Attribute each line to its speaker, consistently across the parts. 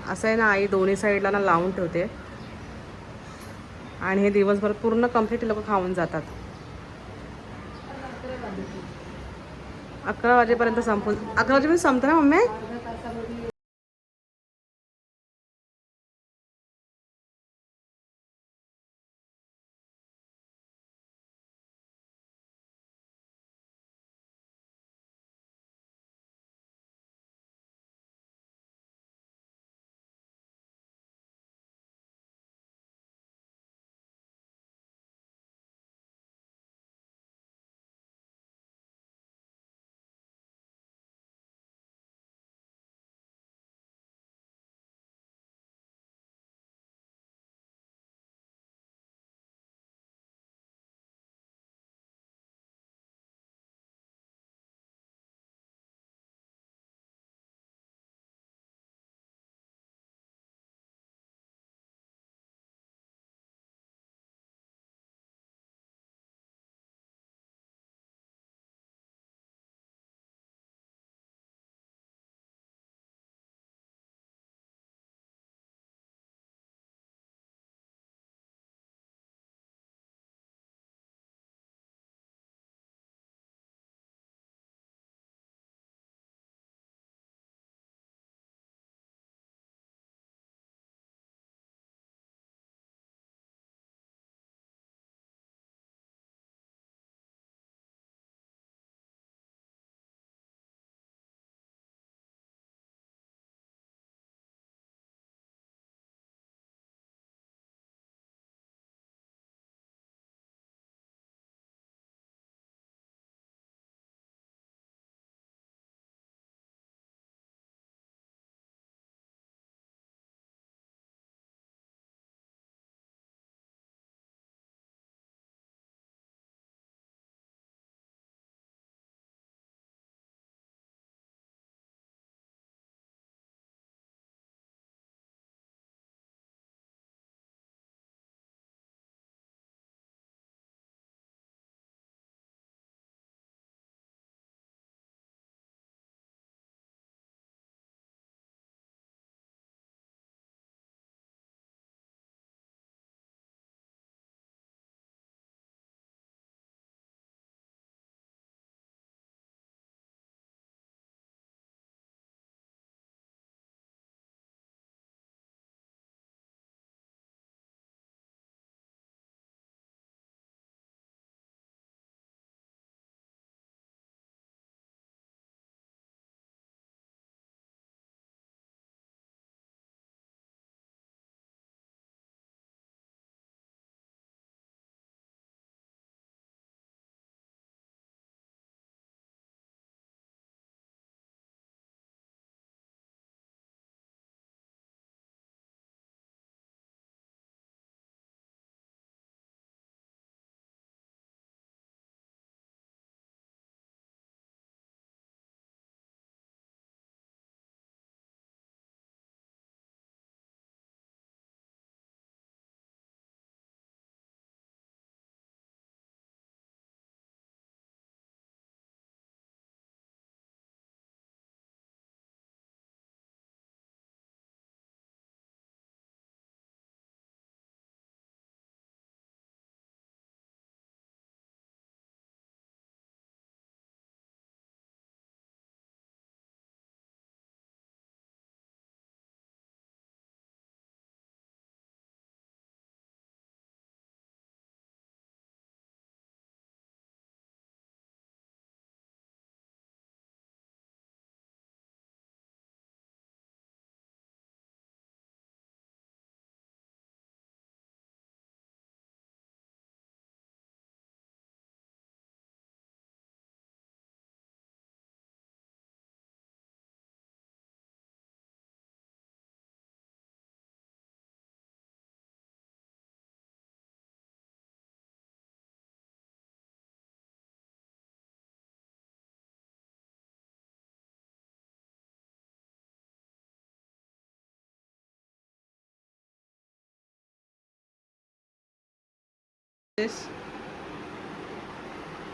Speaker 1: असं आहे ना, आई दोन्ही साईडला ना लावून ठेवते आणि हे दिवसभर पूर्ण कम्प्लीट लोक खाऊन जातात. 11 वाजेपर्यंत संपून 11 वाजेपर्यंत संपतं ना मम्मी?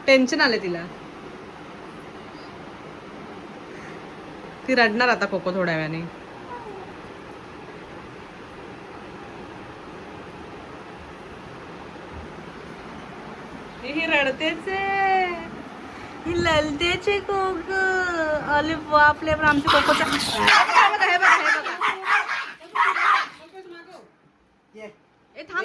Speaker 1: टेन्शन आले तिला. ती रडणार आता कोको थोड्या वेळाने. रडतेच आहे ही ललतेचे कोक. अरे बापले, पण आमच्या कोकोचा हे बघा हे बघा हे बघा. ए थांब.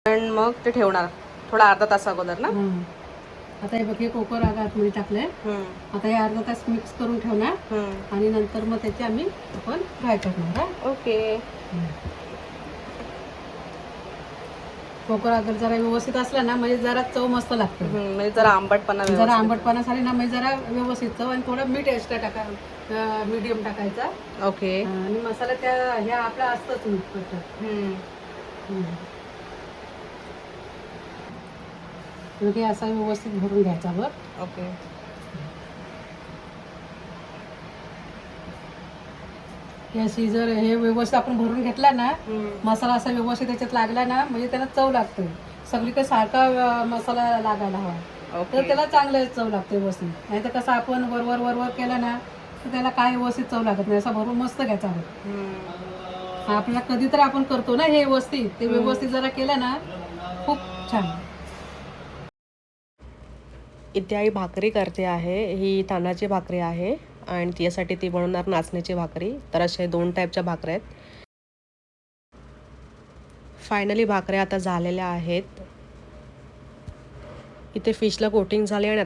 Speaker 1: पण मग ते ठेवणार थोडा अर्धा तास अगोदर ना.
Speaker 2: आता हे बघ, हे कोको राग आतमध्ये टाकलंय. आता हे अर्धा तास मिक्स करून ठेवणार आणि नंतर मग त्याचे आपण फ्राय करणार.
Speaker 1: ओके.
Speaker 2: कोको राग जरा व्यवस्थित असला ना म्हणजे जरा चव मस्त लागते.
Speaker 1: म्हणजे जरा आंबटपणा
Speaker 2: झाली ना म्हणजे जरा व्यवस्थित चव. आणि थोडा मीठ एक्स्ट्रा टाका, मीडियम टाकायचा.
Speaker 1: ओके.
Speaker 2: आणि मसाला त्या ह्या आपला असतंच मीठ. हे असा व्यवस्थित भरून घ्यायचा बघ.
Speaker 1: ओके.
Speaker 2: अशी जर हे व्यवस्थित आपण भरून घेतला ना, मसाला असा व्यवस्थित त्याच्यात लागला ना म्हणजे त्याला चव लागते. सगळीकडे सारखा मसाला लागायला हवा तर त्याला चांगलं चव लागते व्यवस्थित. नाही तर कसं आपण वरवर केला ना तर त्याला काय व्यवस्थित चव लागत नाही. असा भरून मस्त घ्यायचा बघ. आपल्याला कधीतरी आपण करतो ना हे व्यवस्थित, ते व्यवस्थित जरा केलं ना खूप छान.
Speaker 1: इथे आई भाकरी करते आहे. ही तांदळाची भाकरी आहे आणि त्यासाठी ती बनवणार नाचण्याची भाकरी. तर अशा 2 टाईपच्या भाकऱ्या आहेत. फायनली भाकऱ्या आता झालेल्या आहेत. इथे फिशला कोटिंग झाले आणि